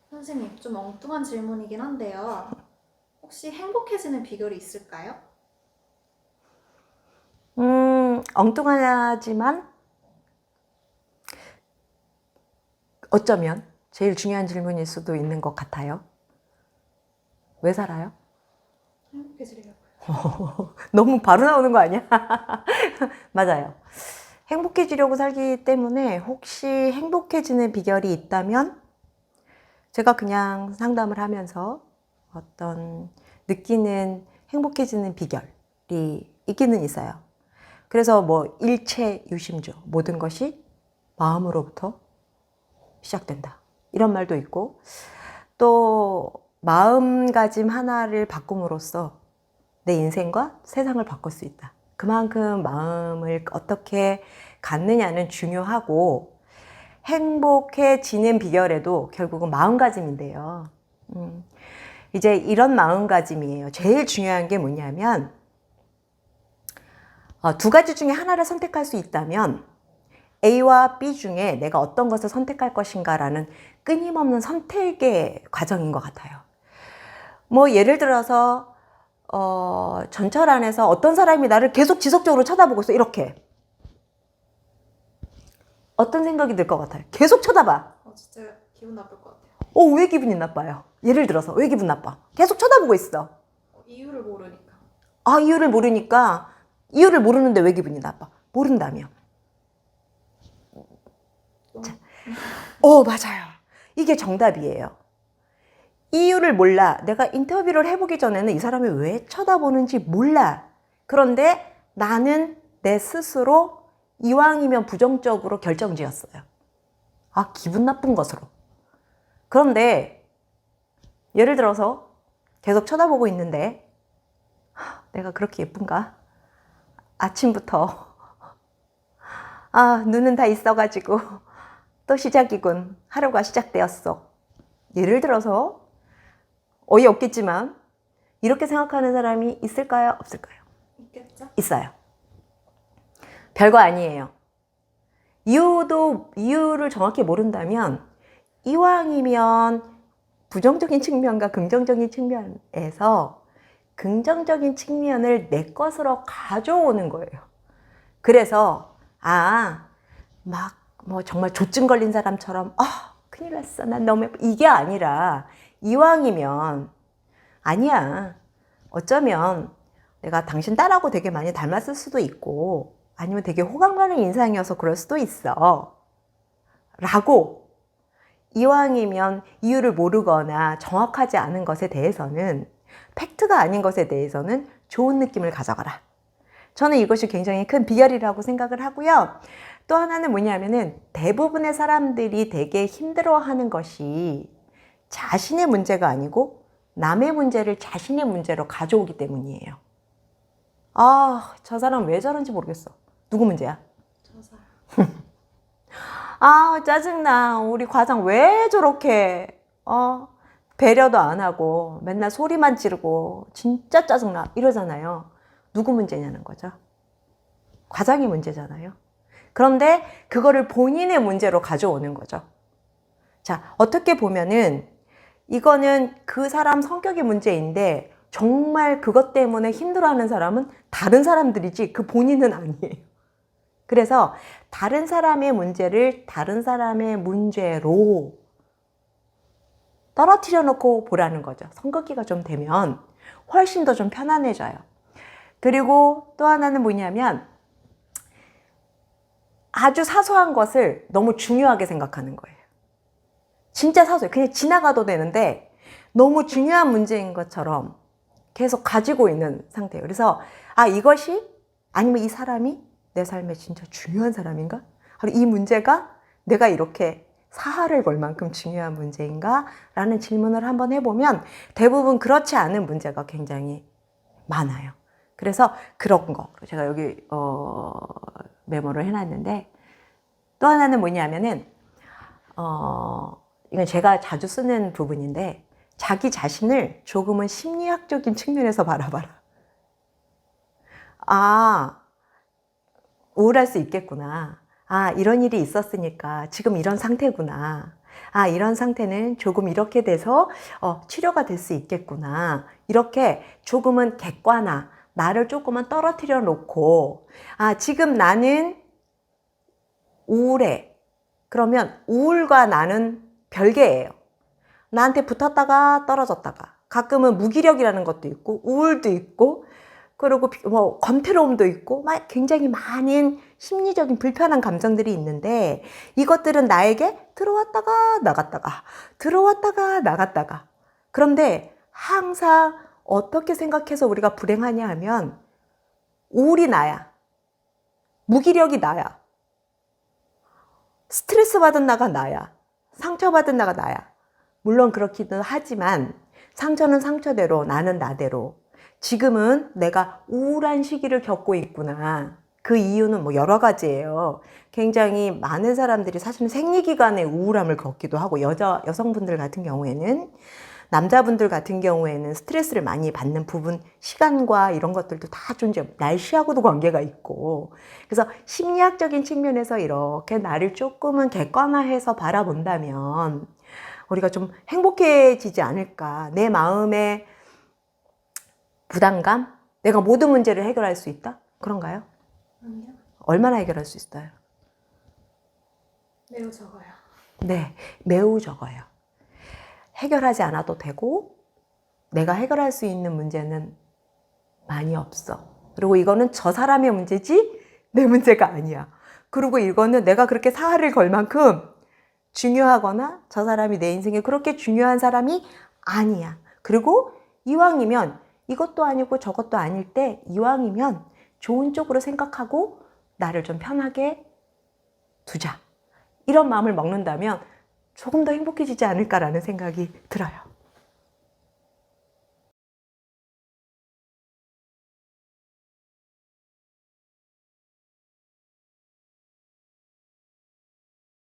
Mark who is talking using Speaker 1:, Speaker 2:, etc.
Speaker 1: 선생님, 좀 엉뚱한 질문이긴 한데요. 혹시 행복해지는 비결이 있을까요?
Speaker 2: 엉뚱하지만 어쩌면 제일 중요한 질문일 수도 있는 것 같아요. 왜 살아요?
Speaker 1: 행복해지려고요.
Speaker 2: 너무 바로 나오는 거 아니야? 맞아요. 행복해지려고 살기 때문에 혹시 행복해지는 비결이 있다면 제가 그냥 상담을 하면서 어떤 느끼는 행복해지는 비결이 있기는 있어요. 그래서 뭐 일체 유심조, 모든 것이 마음으로부터 시작된다. 이런 말도 있고, 또 마음가짐 하나를 바꿈으로써 내 인생과 세상을 바꿀 수 있다. 그만큼 마음을 어떻게 갖느냐는 중요하고, 행복해지는 비결에도 결국은 마음가짐인데요. 이제 이런 마음가짐이에요. 제일 중요한 게 뭐냐면, 두 가지 중에 하나를 선택할 수 있다면 A와 B 중에 내가 어떤 것을 선택할 것인가라는 끊임없는 선택의 과정인 것 같아요. 뭐 예를 들어서 전철 안에서 어떤 사람이 나를 계속 지속적으로 쳐다보고 있어. 이렇게. 어떤 생각이 들 것 같아요? 계속 쳐다봐.
Speaker 1: 진짜 기분 나쁠 것 같아요.
Speaker 2: 왜 기분이 나빠요? 예를 들어서 왜 기분 나빠? 계속 쳐다보고 있어.
Speaker 1: 이유를 모르니까.
Speaker 2: 이유를 모르니까. 이유를 모르는데 왜 기분이 나빠? 모른다며. 자, 맞아요. 이게 정답이에요. 이유를 몰라. 내가 인터뷰를 해보기 전에는 이 사람이 왜 쳐다보는지 몰라. 그런데 나는 내 스스로 이왕이면 부정적으로 결정지었어요. 기분 나쁜 것으로. 그런데 예를 들어서 계속 쳐다보고 있는데 내가 그렇게 예쁜가? 아침부터 눈은 다 있어가지고 또 시작이군. 하루가 시작되었어. 예를 들어서 어이없겠지만 이렇게 생각하는 사람이 있을까요? 없을까요?
Speaker 1: 있겠죠?
Speaker 2: 있어요. 별거 아니에요. 이유를 정확히 모른다면 이왕이면 부정적인 측면과 긍정적인 측면에서 긍정적인 측면을 내 것으로 가져오는 거예요. 그래서 뭐 정말 조증 걸린 사람처럼 큰일 났어. 난 너무 예뻐. 이게 아니라 이왕이면 아니야. 어쩌면 내가 당신 딸하고 되게 많이 닮았을 수도 있고 아니면 되게 호감 가는 인상이어서 그럴 수도 있어. 라고 이왕이면 이유를 모르거나 정확하지 않은 것에 대해서는 팩트가 아닌 것에 대해서는 좋은 느낌을 가져가라. 저는 이것이 굉장히 큰 비결이라고 생각을 하고요. 또 하나는 뭐냐면은 대부분의 사람들이 되게 힘들어하는 것이 자신의 문제가 아니고 남의 문제를 자신의 문제로 가져오기 때문이에요. 저 사람 왜 저런지 모르겠어. 누구 문제야?
Speaker 1: 저 사람.
Speaker 2: 짜증나. 우리 과장 왜 저렇게 배려도 안 하고 맨날 소리만 지르고 진짜 짜증나. 이러잖아요. 누구 문제냐는 거죠. 과장이 문제잖아요. 그런데 그거를 본인의 문제로 가져오는 거죠. 자, 어떻게 보면은 이거는 그 사람 성격의 문제인데 정말 그것 때문에 힘들어하는 사람은 다른 사람들이지 그 본인은 아니에요. 그래서 다른 사람의 문제를 다른 사람의 문제로 떨어뜨려 놓고 보라는 거죠. 선긋기가 좀 되면 훨씬 더 좀 편안해져요. 그리고 또 하나는 뭐냐면 아주 사소한 것을 너무 중요하게 생각하는 거예요. 진짜 사소해요. 그냥 지나가도 되는데 너무 중요한 문제인 것처럼 계속 가지고 있는 상태예요. 그래서 이것이 아니면 이 사람이 내 삶에 진짜 중요한 사람인가? 이 문제가 내가 이렇게 사활을 걸 만큼 중요한 문제인가? 라는 질문을 한번 해보면 대부분 그렇지 않은 문제가 굉장히 많아요. 그래서 그런 거 제가 여기 메모를 해놨는데 또 하나는 뭐냐면은 이건 제가 자주 쓰는 부분인데 자기 자신을 조금은 심리학적인 측면에서 바라봐라. 우울할 수 있겠구나. 이런 일이 있었으니까 지금 이런 상태구나. 아, 이런 상태는 조금 이렇게 돼서 치료가 될 수 있겠구나. 이렇게 조금은 객관화, 나를 조금은 떨어뜨려 놓고, 아, 지금 나는 우울해. 그러면 우울과 나는 별개예요. 나한테 붙었다가 떨어졌다가, 가끔은 무기력이라는 것도 있고, 우울도 있고, 그리고 뭐 권태로움도 있고, 막 굉장히 많은 심리적인 불편한 감정들이 있는데, 이것들은 나에게 들어왔다가 나갔다가, 들어왔다가 나갔다가. 그런데 항상 어떻게 생각해서 우리가 불행하냐 하면, 우울이 나야. 무기력이 나야. 스트레스 받은 나가 나야. 상처받은 나가 나야. 물론 그렇기도 하지만 상처는 상처대로, 나는 나대로. 지금은 내가 우울한 시기를 겪고 있구나. 그 이유는 뭐 여러 가지예요. 굉장히 많은 사람들이 사실은 생리기간에 우울함을 겪기도 하고, 여성분들 같은 경우에는, 남자분들 같은 경우에는 스트레스를 많이 받는 부분, 시간과 이런 것들도 다 존재해요. 날씨하고도 관계가 있고. 그래서 심리학적인 측면에서 이렇게 나를 조금은 객관화해서 바라본다면 우리가 좀 행복해지지 않을까. 내 마음의 부담감? 내가 모든 문제를 해결할 수 있다? 그런가요?
Speaker 1: 아니요.
Speaker 2: 얼마나 해결할 수 있어요?
Speaker 1: 매우 적어요.
Speaker 2: 네, 매우 적어요. 해결하지 않아도 되고, 내가 해결할 수 있는 문제는 많이 없어. 그리고 이거는 저 사람의 문제지 내 문제가 아니야. 그리고 이거는 내가 그렇게 사활을 걸 만큼 중요하거나 저 사람이 내 인생에 그렇게 중요한 사람이 아니야. 그리고 이왕이면 이것도 아니고 저것도 아닐 때, 이왕이면 좋은 쪽으로 생각하고 나를 좀 편하게 두자. 이런 마음을 먹는다면 조금 더 행복해지지 않을까라는 생각이 들어요.